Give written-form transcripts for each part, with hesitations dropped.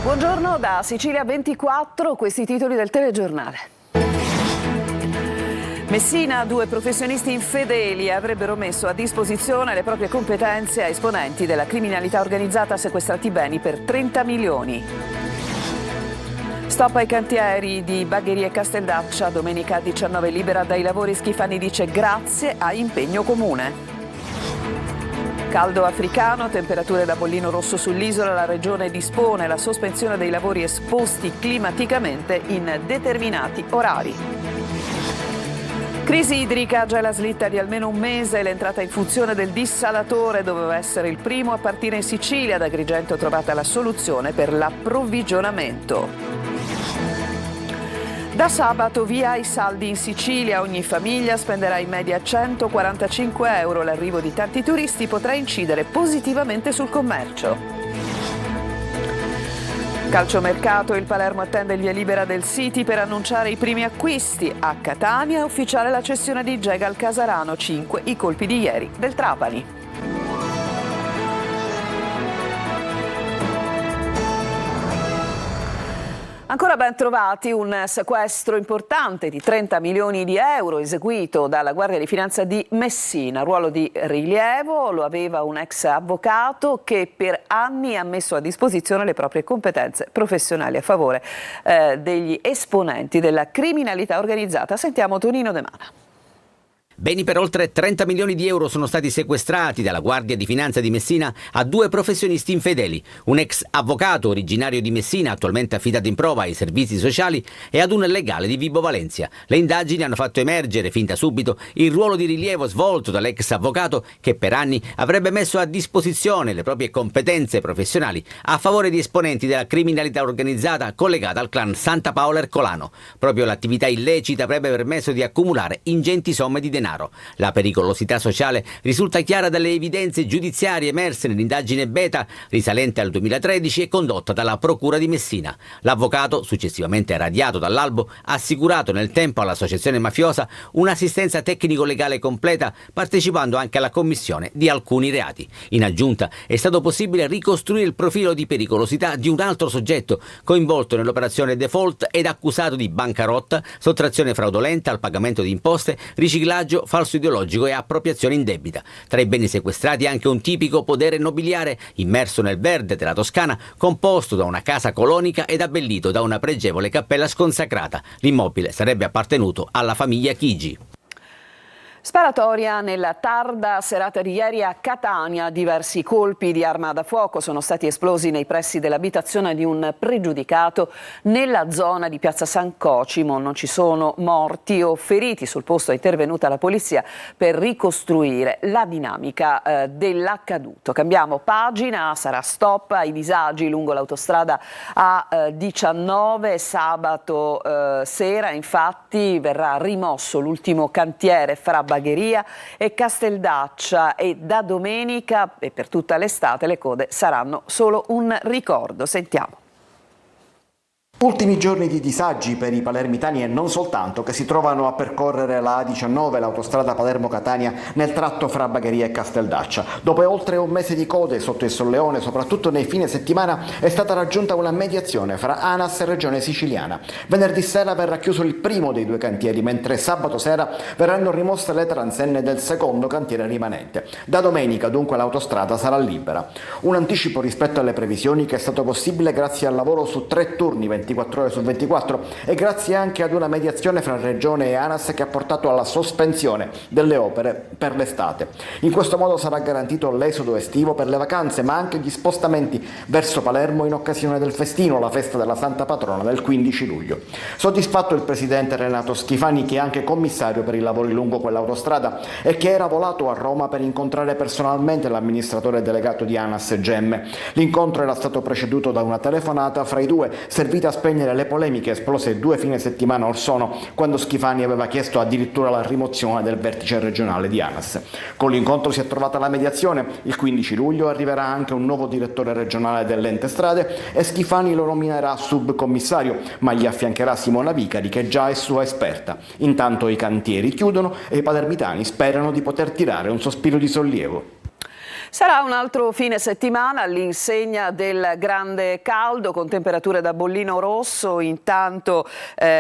Buongiorno da Sicilia 24, questi titoli del telegiornale. Messina, 2 professionisti infedeli avrebbero messo a disposizione le proprie competenze a esponenti della criminalità organizzata sequestrati beni per 30 milioni. Stop ai cantieri di Bagheria e Casteldaccia, domenica 19 libera dai lavori. Schifani dice grazie a impegno comune. Caldo africano, temperature da bollino rosso sull'isola, la regione dispone la sospensione dei lavori esposti climaticamente in determinati orari. Crisi idrica, già la slitta di almeno un mese, l'entrata in funzione del dissalatore doveva essere il primo a partire in Sicilia. Da Agrigento trovata la soluzione per l'approvvigionamento. Da sabato via i saldi in Sicilia, ogni famiglia spenderà in media 145 euro. L'arrivo di tanti turisti potrà incidere positivamente sul commercio. Calciomercato, il Palermo attende il via libera del City per annunciare i primi acquisti. A Catania è ufficiale la cessione di Gega al Casarano, 5 i colpi di ieri del Trapani. Ancora ben trovati, un sequestro importante di 30 milioni di euro eseguito dalla Guardia di Finanza di Messina. Ruolo di rilievo lo aveva un ex avvocato che per anni ha messo a disposizione le proprie competenze professionali a favore degli esponenti della criminalità organizzata. Sentiamo Tonino De Mana. Beni per oltre 30 milioni di euro sono stati sequestrati dalla Guardia di Finanza di Messina a 2 professionisti infedeli, un ex avvocato originario di Messina attualmente affidato in prova ai servizi sociali e ad un legale di Vibo Valentia. Le indagini hanno fatto emergere fin da subito il ruolo di rilievo svolto dall'ex avvocato che per anni avrebbe messo a disposizione le proprie competenze professionali a favore di esponenti della criminalità organizzata collegata al clan Santa Paola Ercolano. Proprio l'attività illecita avrebbe permesso di accumulare ingenti somme di denaro. La pericolosità sociale risulta chiara dalle evidenze giudiziarie emerse nell'indagine beta risalente al 2013 e condotta dalla Procura di Messina. L'avvocato, successivamente radiato dall'albo, ha assicurato nel tempo all'associazione mafiosa un'assistenza tecnico-legale completa, partecipando anche alla commissione di alcuni reati. In aggiunta è stato possibile ricostruire il profilo di pericolosità di un altro soggetto coinvolto nell'operazione default ed accusato di bancarotta, sottrazione fraudolenta al pagamento di imposte, riciclaggio, falso ideologico e appropriazione indebita. Tra i beni sequestrati anche un tipico podere nobiliare immerso nel verde della Toscana, composto da una casa colonica ed abbellito da una pregevole cappella sconsacrata. L'immobile sarebbe appartenuto alla famiglia Chigi. Sparatoria nella tarda serata di ieri a Catania. Diversi colpi di arma da fuoco sono stati esplosi nei pressi dell'abitazione di un pregiudicato nella zona di Piazza San Cosimo. Non ci sono morti o feriti. Sul posto è intervenuta la polizia per ricostruire la dinamica dell'accaduto. Cambiamo pagina, sarà stop ai disagi lungo l'autostrada A19. Sabato sera infatti verrà rimosso l'ultimo cantiere fra Bagheria e Casteldaccia e da domenica e per tutta l'estate le code saranno solo un ricordo. Sentiamo. Ultimi giorni di disagi per i palermitani e non soltanto, che si trovano a percorrere la A19, l'autostrada Palermo-Catania, nel tratto fra Bagheria e Casteldaccia. Dopo oltre un mese di code sotto il Solleone, soprattutto nei fine settimana, è stata raggiunta una mediazione fra ANAS e Regione Siciliana. Venerdì sera verrà chiuso il primo dei 2 cantieri, mentre sabato sera verranno rimosse le transenne del secondo cantiere rimanente. Da domenica dunque l'autostrada sarà libera. Un anticipo rispetto alle previsioni che è stato possibile grazie al lavoro su 3 turni 24 ore su 24 e grazie anche ad una mediazione fra Regione e ANAS che ha portato alla sospensione delle opere per l'estate. In questo modo sarà garantito l'esodo estivo per le vacanze, ma anche gli spostamenti verso Palermo in occasione del festino, la festa della Santa Patrona del 15 luglio. Soddisfatto il presidente Renato Schifani, che è anche commissario per i lavori lungo quell'autostrada e che era volato a Roma per incontrare personalmente l'amministratore delegato di ANAS Gemme. L'incontro era stato preceduto da una telefonata fra i due, servita a spegnere le polemiche esplose 2 fine settimana or sono, quando Schifani aveva chiesto addirittura la rimozione del vertice regionale di ANAS. Con l'incontro si è trovata la mediazione. Il 15 luglio arriverà anche un nuovo direttore regionale dell'ente strade e Schifani lo nominerà subcommissario, ma gli affiancherà Simona Vicari, che già è sua esperta. Intanto i cantieri chiudono e i palermitani sperano di poter tirare un sospiro di sollievo. Sarà un altro fine settimana all'insegna del grande caldo con temperature da bollino rosso. Intanto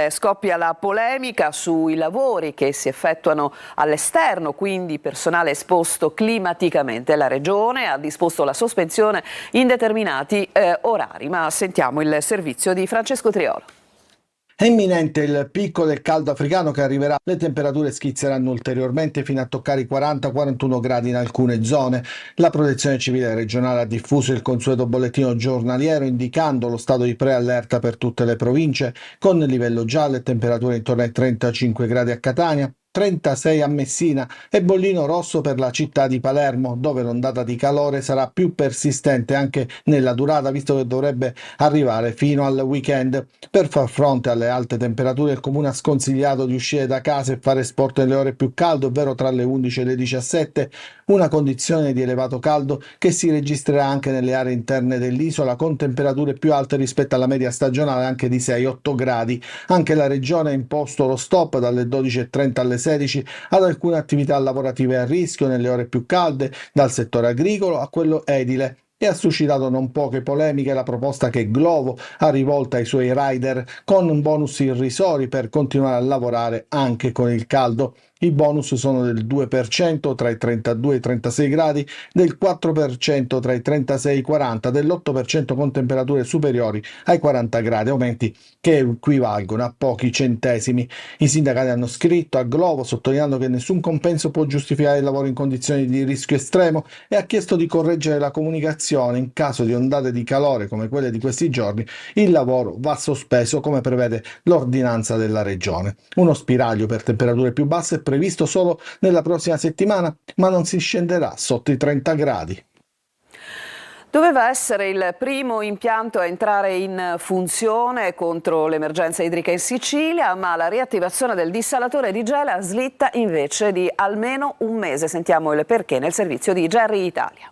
scoppia la polemica sui lavori che si effettuano all'esterno, quindi personale esposto climaticamente. La Regione ha disposto la sospensione in determinati orari, ma sentiamo il servizio di Francesco Triolo. È imminente il picco del caldo africano che arriverà, le temperature schizzeranno ulteriormente fino a toccare i 40-41 gradi in alcune zone. La Protezione Civile regionale ha diffuso il consueto bollettino giornaliero indicando lo stato di preallerta per tutte le province, con livello giallo e temperature intorno ai 35 gradi a Catania, 36 a Messina e bollino rosso per la città di Palermo, dove l'ondata di calore sarà più persistente anche nella durata, visto che dovrebbe arrivare fino al weekend. Per far fronte alle alte temperature il comune ha sconsigliato di uscire da casa e fare sport nelle ore più calde, ovvero tra le 11 e le 17, una condizione di elevato caldo che si registrerà anche nelle aree interne dell'isola, con temperature più alte rispetto alla media stagionale, anche di 6-8 gradi. Anche la regione ha imposto lo stop dalle 12:30 alle 16 ad alcune attività lavorative a rischio nelle ore più calde, dal settore agricolo a quello edile. E ha suscitato non poche polemiche la proposta che Glovo ha rivolta ai suoi rider con bonus irrisori per continuare a lavorare anche con il caldo. I bonus sono del 2% tra i 32 e i 36 gradi, del 4% tra i 36 e i 40, dell'8% con temperature superiori ai 40 gradi, aumenti che equivalgono a pochi centesimi. I sindacati hanno scritto a Glovo sottolineando che nessun compenso può giustificare il lavoro in condizioni di rischio estremo e ha chiesto di correggere la comunicazione. In caso di ondate di calore come quelle di questi giorni, il lavoro va sospeso come prevede l'ordinanza della regione. Uno spiraglio per temperature più basse è previsto solo nella prossima settimana, ma non si scenderà sotto i 30 gradi. Doveva essere il primo impianto a entrare in funzione contro l'emergenza idrica in Sicilia, ma la riattivazione del dissalatore di Gela slitta invece di almeno un mese. Sentiamo il perché nel servizio di Gerry Italia.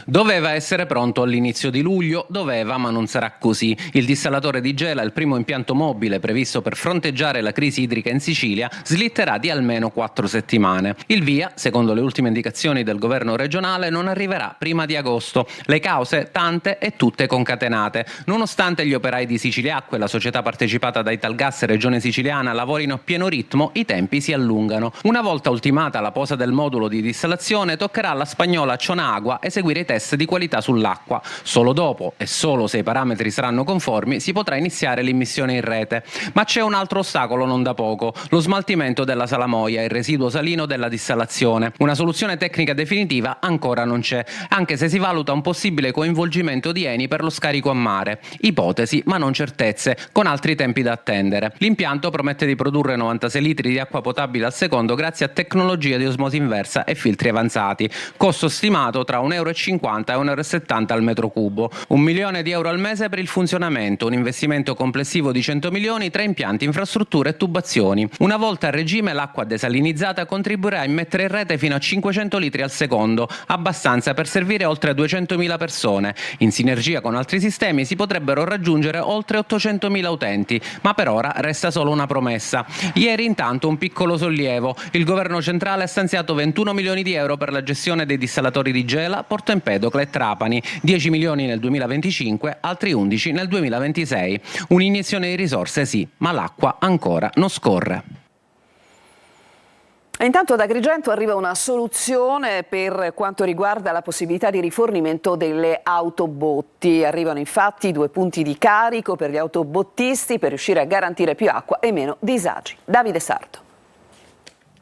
Doveva essere pronto all'inizio di luglio, ma non sarà così. Il dissalatore di Gela, il primo impianto mobile previsto per fronteggiare la crisi idrica in Sicilia, slitterà di almeno 4 settimane. Il via, secondo le ultime indicazioni del governo regionale, non arriverà prima di agosto. Le cause, tante e tutte concatenate. Nonostante gli operai di Siciliacque, la società partecipata da Italgas e Regione Siciliana, lavorino a pieno ritmo, i tempi si allungano. Una volta ultimata la posa del modulo di dissalazione, toccherà alla spagnola Cionagua eseguire i test di qualità sull'acqua. Solo dopo, e solo se i parametri saranno conformi, si potrà iniziare l'immissione in rete. Ma c'è un altro ostacolo non da poco: lo smaltimento della salamoia, il residuo salino della dissalazione. Una soluzione tecnica definitiva ancora non c'è, anche se si valuta un possibile coinvolgimento di Eni per lo scarico a mare. Ipotesi, ma non certezze, con altri tempi da attendere. L'impianto promette di produrre 96 litri di acqua potabile al secondo grazie a tecnologie di osmosi inversa e filtri avanzati. Costo stimato tra 1,50 € e 1,70 € al metro cubo. 1 milione di euro al mese per il funzionamento, un investimento complessivo di 100 milioni tra impianti, infrastrutture e tubazioni. Una volta a regime, l'acqua desalinizzata contribuirà a immettere in rete fino a 500 litri al secondo, abbastanza per servire oltre 200.000 persone. In sinergia con altri sistemi si potrebbero raggiungere oltre 800.000 utenti, ma per ora resta solo una promessa. Ieri intanto un piccolo sollievo: il governo centrale ha stanziato 21 milioni di euro per la gestione dei dissalatori di Gela, Porto Empedocle e Trapani, 10 milioni nel 2025, altri 11 nel 2026. Un'iniezione di risorse sì, ma l'acqua ancora non scorre. Intanto da Agrigento arriva una soluzione per quanto riguarda la possibilità di rifornimento delle autobotti. Arrivano infatti 2 punti di carico per gli autobottisti per riuscire a garantire più acqua e meno disagi. Davide Sarto.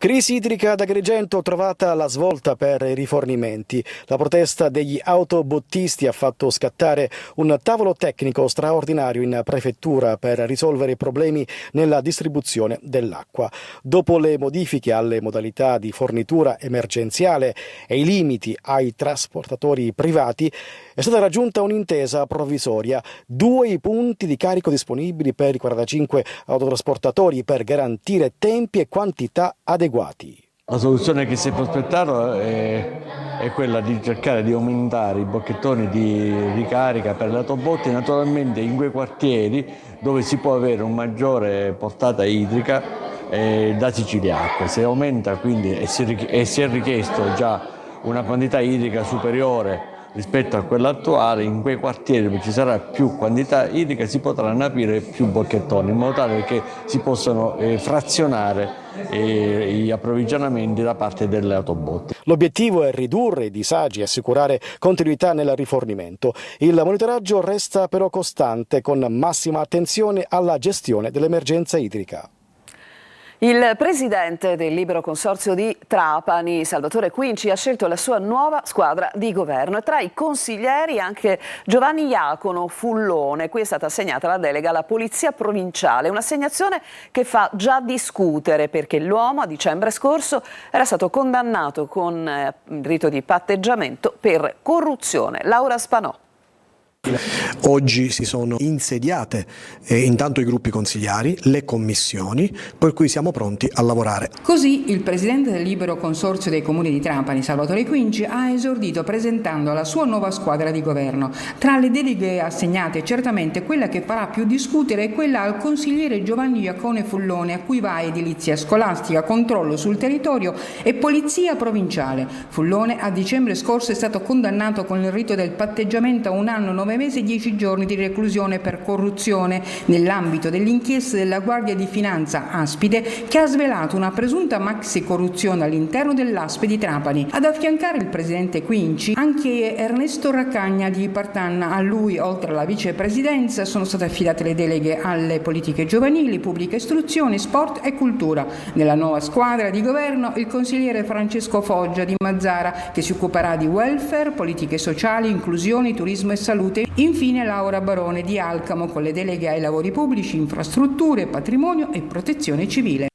Crisi idrica ad Agrigento, trovata la svolta per i rifornimenti. La protesta degli autobottisti ha fatto scattare un tavolo tecnico straordinario in prefettura per risolvere i problemi nella distribuzione dell'acqua. Dopo le modifiche alle modalità di fornitura emergenziale e i limiti ai trasportatori privati, è stata raggiunta un'intesa provvisoria: 2 i punti di carico disponibili per i 45 autotrasportatori per garantire tempi e quantità adeguati. La soluzione che si è prospettata è quella di cercare di aumentare i bocchettoni di ricarica per le autobotti, naturalmente in quei quartieri dove si può avere una maggiore portata idrica da Siciliacque. Si aumenta quindi e si è richiesto già una quantità idrica superiore rispetto a quella attuale, in quei quartieri dove ci sarà più quantità idrica si potranno aprire più bocchettoni, in modo tale che si possano frazionare gli approvvigionamenti da parte delle autobotti. L'obiettivo è ridurre i disagi e assicurare continuità nel rifornimento. Il monitoraggio resta però costante, con massima attenzione alla gestione dell'emergenza idrica. Il presidente del Libero Consorzio di Trapani, Salvatore Quinci, ha scelto la sua nuova squadra di governo e tra i consiglieri anche Giovanni Iacono Fullone. Qui è stata assegnata la delega alla Polizia Provinciale, un'assegnazione che fa già discutere perché l'uomo a dicembre scorso era stato condannato con rito di patteggiamento per corruzione. Laura Spanò. Oggi si sono insediate intanto i gruppi consigliari, le commissioni, per cui siamo pronti a lavorare. Così il presidente del Libero Consorzio dei Comuni di Trapani, Salvatore Quinci, ha esordito presentando la sua nuova squadra di governo. Tra le deleghe assegnate, certamente quella che farà più discutere è quella al consigliere Giovanni Iacono Fullone, a cui va edilizia scolastica, controllo sul territorio e polizia provinciale. Fullone a dicembre scorso è stato condannato con il rito del patteggiamento a 1 anno, 9 mesi e 10 giorni di reclusione per corruzione nell'ambito dell'inchiesta della Guardia di Finanza Aspide, che ha svelato una presunta maxi corruzione all'interno dell'Aspe di Trapani. Ad affiancare il presidente Quinci anche Ernesto Raccagna di Partanna. A lui, oltre alla vicepresidenza, sono state affidate le deleghe alle politiche giovanili, pubblica istruzione, sport e cultura. Nella nuova squadra di governo il consigliere Francesco Foggia di Mazzara, che si occuperà di welfare, politiche sociali, inclusione, turismo e salute. Infine Laura Barone di Alcamo, con le deleghe ai lavori pubblici, infrastrutture, patrimonio e protezione civile.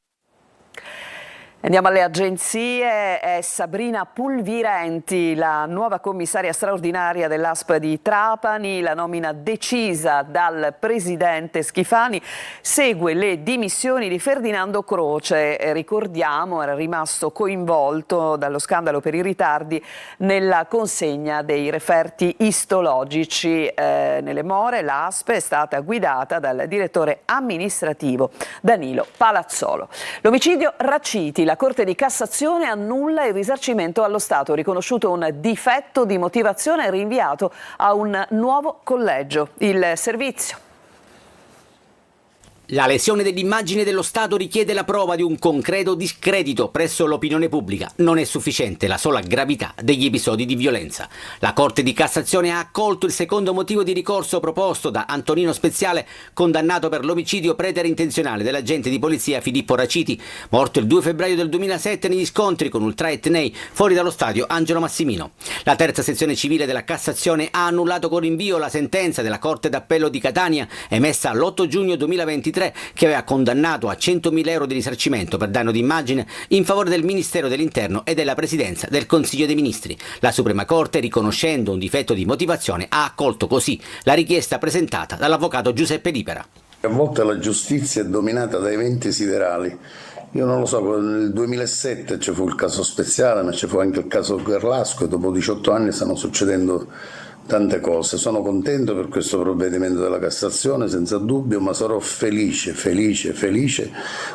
Andiamo alle agenzie. È Sabrina Pulvirenti, la nuova commissaria straordinaria dell'ASP di Trapani. La nomina decisa dal presidente Schifani segue le dimissioni di Ferdinando Croce. Ricordiamo, era rimasto coinvolto dallo scandalo per i ritardi nella consegna dei referti istologici. Nelle more l'ASP è stata guidata dal direttore amministrativo Danilo Palazzolo. L'omicidio Raciti. La Corte di Cassazione annulla il risarcimento allo Stato, riconosciuto un difetto di motivazione e rinviato a un nuovo collegio. Il servizio. La lesione dell'immagine dello Stato richiede la prova di un concreto discredito presso l'opinione pubblica. Non è sufficiente la sola gravità degli episodi di violenza. La Corte di Cassazione ha accolto il secondo motivo di ricorso proposto da Antonino Speziale, condannato per l'omicidio preterintenzionale dell'agente di polizia Filippo Raciti, morto il 2 febbraio del 2007 negli scontri con ultraetnei fuori dallo stadio Angelo Massimino. La terza sezione civile della Cassazione ha annullato con rinvio la sentenza della Corte d'Appello di Catania, emessa l'8 giugno 2023, che aveva condannato a 100.000 euro di risarcimento per danno d'immagine in favore del Ministero dell'Interno e della Presidenza del Consiglio dei Ministri. La Suprema Corte, riconoscendo un difetto di motivazione, ha accolto così la richiesta presentata dall'avvocato Giuseppe Lipera. A volte la giustizia è dominata da eventi siderali. Io non lo so, nel 2007 ci fu il caso Speziale, ma ci fu anche il caso Gerlasco e dopo 18 anni stanno succedendo tante cose. Sono contento per questo provvedimento della Cassazione, senza dubbio, ma sarò felice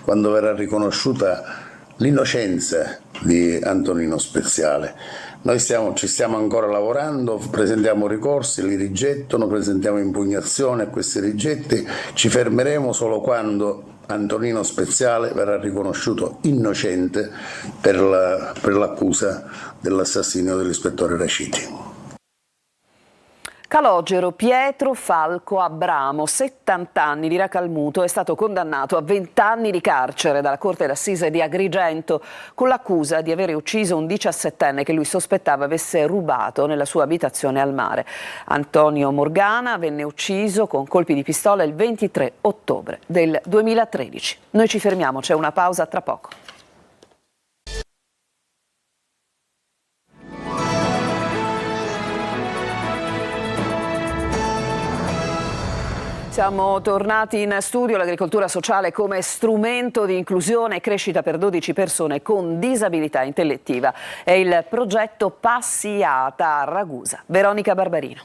quando verrà riconosciuta l'innocenza di Antonino Speziale. Noi ci stiamo ancora lavorando, presentiamo ricorsi, li rigettano, presentiamo impugnazione a questi rigetti, ci fermeremo solo quando Antonino Speziale verrà riconosciuto innocente per l'accusa dell'assassinio dell'ispettore Raciti. Calogero Pietro Falco Abramo, 70 anni di Racalmuto, è stato condannato a 20 anni di carcere dalla Corte d'Assise di Agrigento con l'accusa di avere ucciso un 17enne che lui sospettava avesse rubato nella sua abitazione al mare. Antonio Morgana venne ucciso con colpi di pistola il 23 ottobre del 2013. Noi ci fermiamo, c'è una pausa tra poco. Siamo tornati in studio. L'agricoltura sociale come strumento di inclusione e crescita per 12 persone con disabilità intellettiva. È il progetto Passiata a Ragusa. Veronica Barbarino.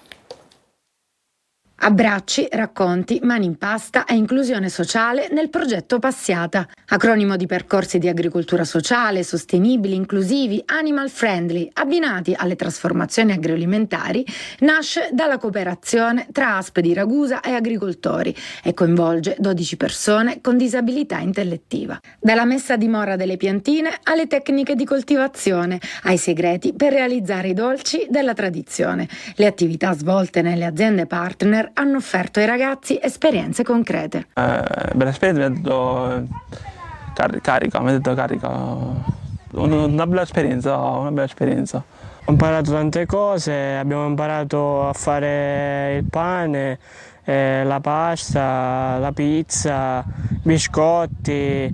Abbracci, racconti, mani in pasta e inclusione sociale nel progetto Passiata, acronimo di percorsi di agricoltura sociale, sostenibili, inclusivi, animal friendly, abbinati alle trasformazioni agroalimentari, nasce dalla cooperazione tra ASP di Ragusa e agricoltori e coinvolge 12 persone con disabilità intellettiva. Dalla messa a dimora delle piantine alle tecniche di coltivazione, ai segreti per realizzare i dolci della tradizione. Le attività svolte nelle aziende partner hanno offerto ai ragazzi esperienze concrete. Bella esperienza, mi ha detto carica, una bella esperienza, Ho imparato tante cose, abbiamo imparato a fare il pane, la pasta, la pizza, biscotti.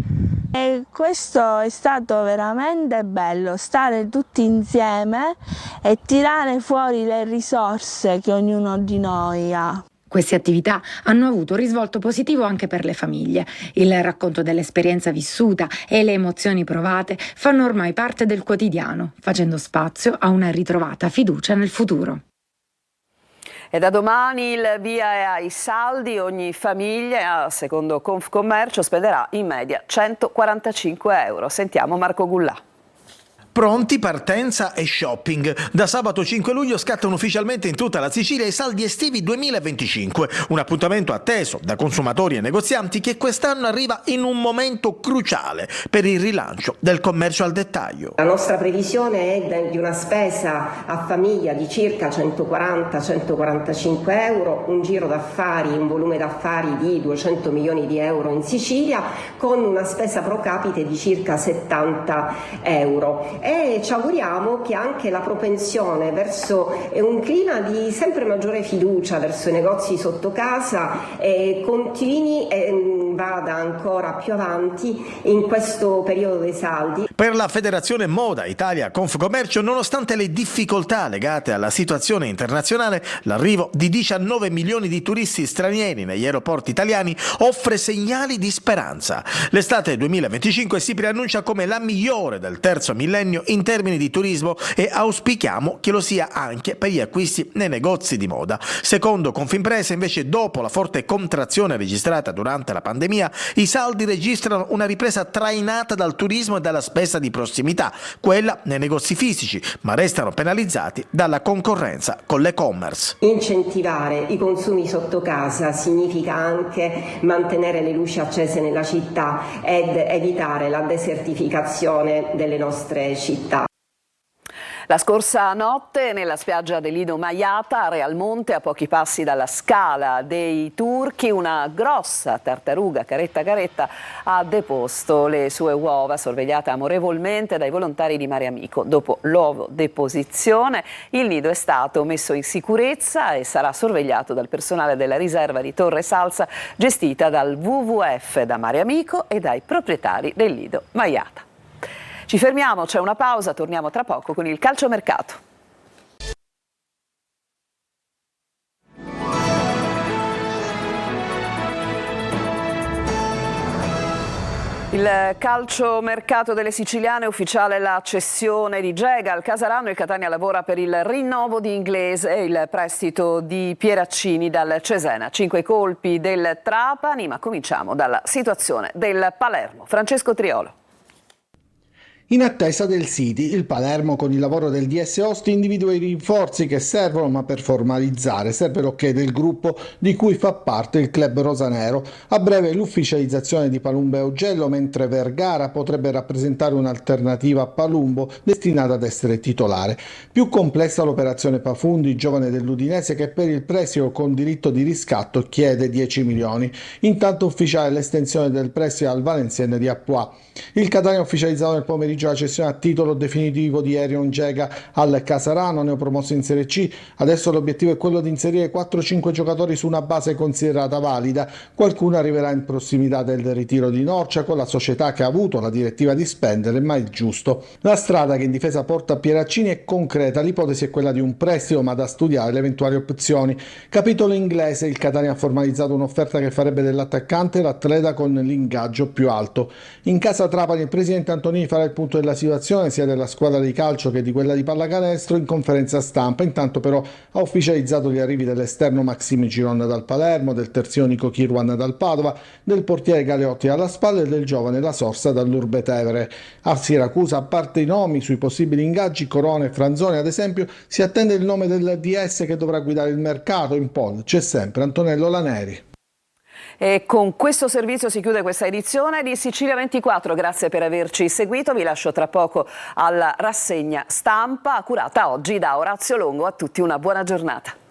E questo è stato veramente bello, stare tutti insieme e tirare fuori le risorse che ognuno di noi ha. Queste attività hanno avuto un risvolto positivo anche per le famiglie. Il racconto dell'esperienza vissuta e le emozioni provate fanno ormai parte del quotidiano, facendo spazio a una ritrovata fiducia nel futuro. E da domani il via è ai saldi, ogni famiglia, secondo Confcommercio, spenderà in media 145 euro. Sentiamo Marco Gullà. Pronti, partenza e shopping. Da sabato 5 luglio scattano ufficialmente in tutta la Sicilia i saldi estivi 2025, un appuntamento atteso da consumatori e negozianti che quest'anno arriva in un momento cruciale per il rilancio del commercio al dettaglio. La nostra previsione è di una spesa a famiglia di circa 140-145 euro, un giro d'affari, un volume d'affari di 200 milioni di euro in Sicilia, con una spesa pro capite di circa 70 euro. E ci auguriamo che anche la propensione verso un clima di sempre maggiore fiducia verso i negozi sotto casa continui e vada ancora più avanti in questo periodo dei saldi. Per la Federazione Moda Italia Confcommercio, nonostante le difficoltà legate alla situazione internazionale, l'arrivo di 19 milioni di turisti stranieri negli aeroporti italiani offre segnali di speranza. L'estate 2025 si preannuncia come la migliore del terzo millennio in termini di turismo e auspichiamo che lo sia anche per gli acquisti nei negozi di moda. Secondo Confimpresa, invece, dopo la forte contrazione registrata durante la pandemia, i saldi registrano una ripresa trainata dal turismo e dalla spesa di prossimità, quella nei negozi fisici, ma restano penalizzati dalla concorrenza con l'e-commerce. Incentivare i consumi sotto casa significa anche mantenere le luci accese nella città ed evitare la desertificazione delle nostre città. La scorsa notte nella spiaggia del Lido Maiata a Realmonte, a pochi passi dalla Scala dei Turchi, una grossa tartaruga caretta ha deposto le sue uova, sorvegliata amorevolmente dai volontari di Mare Amico. Dopo l'ovodeposizione il nido è stato messo in sicurezza e sarà sorvegliato dal personale della riserva di Torre Salsa, gestita dal WWF, da Mare Amico e dai proprietari del Lido Maiata. Ci fermiamo, c'è una pausa, torniamo tra poco con il calciomercato. Il calciomercato delle siciliane, ufficiale la cessione di Gega al Casarano. Il Catania lavora per il rinnovo di Inglese e il prestito di Pieraccini dal Cesena. 5 colpi del Trapani, ma cominciamo dalla situazione del Palermo. Francesco Triolo. In attesa del City, il Palermo con il lavoro del DS Osti individua i rinforzi che servono, ma per formalizzare serve l'ok del gruppo di cui fa parte il club rosanero. A breve l'ufficializzazione di Palumbo e Augello, mentre Vergara potrebbe rappresentare un'alternativa a Palumbo destinata ad essere titolare. Più complessa l'operazione Pafundi, giovane dell'Udinese, che per il prestito con diritto di riscatto chiede 10 milioni. Intanto ufficiale l'estensione del prestito al Valenciennes di Apoix. Il Catania ha ufficializzato nel pomeriggio la cessione a titolo definitivo di Erion Gega al Casarano, neopromosso in Serie C. Adesso l'obiettivo è quello di inserire 4-5 giocatori su una base considerata valida. Qualcuno arriverà in prossimità del ritiro di Norcia con la società che ha avuto la direttiva di spendere, ma il giusto. La strada che in difesa porta a Pieraccini è concreta, l'ipotesi è quella di un prestito, ma da studiare le eventuali opzioni. Capitolo inglese, il Catania ha formalizzato un'offerta che farebbe dell'attaccante l'atleta con l'ingaggio più alto. In casa Trapani il presidente Antonini farà il punto punto della situazione sia della squadra di calcio che di quella di pallacanestro in conferenza stampa. Intanto però ha ufficializzato gli arrivi dell'esterno Maxime Giron dal Palermo, del terzionico Kirwan dal Padova, del portiere Galeotti alla spalla e del giovane La Sorsa dall'Urbetevere. A Siracusa, a parte i nomi sui possibili ingaggi Corona e Franzoni ad esempio, si attende il nome del DS che dovrà guidare il mercato. In pole c'è sempre Antonello Laneri. E con questo servizio si chiude questa edizione di Sicilia 24. Grazie per averci seguito. Vi lascio tra poco alla rassegna stampa curata oggi da Orazio Longo. A tutti una buona giornata.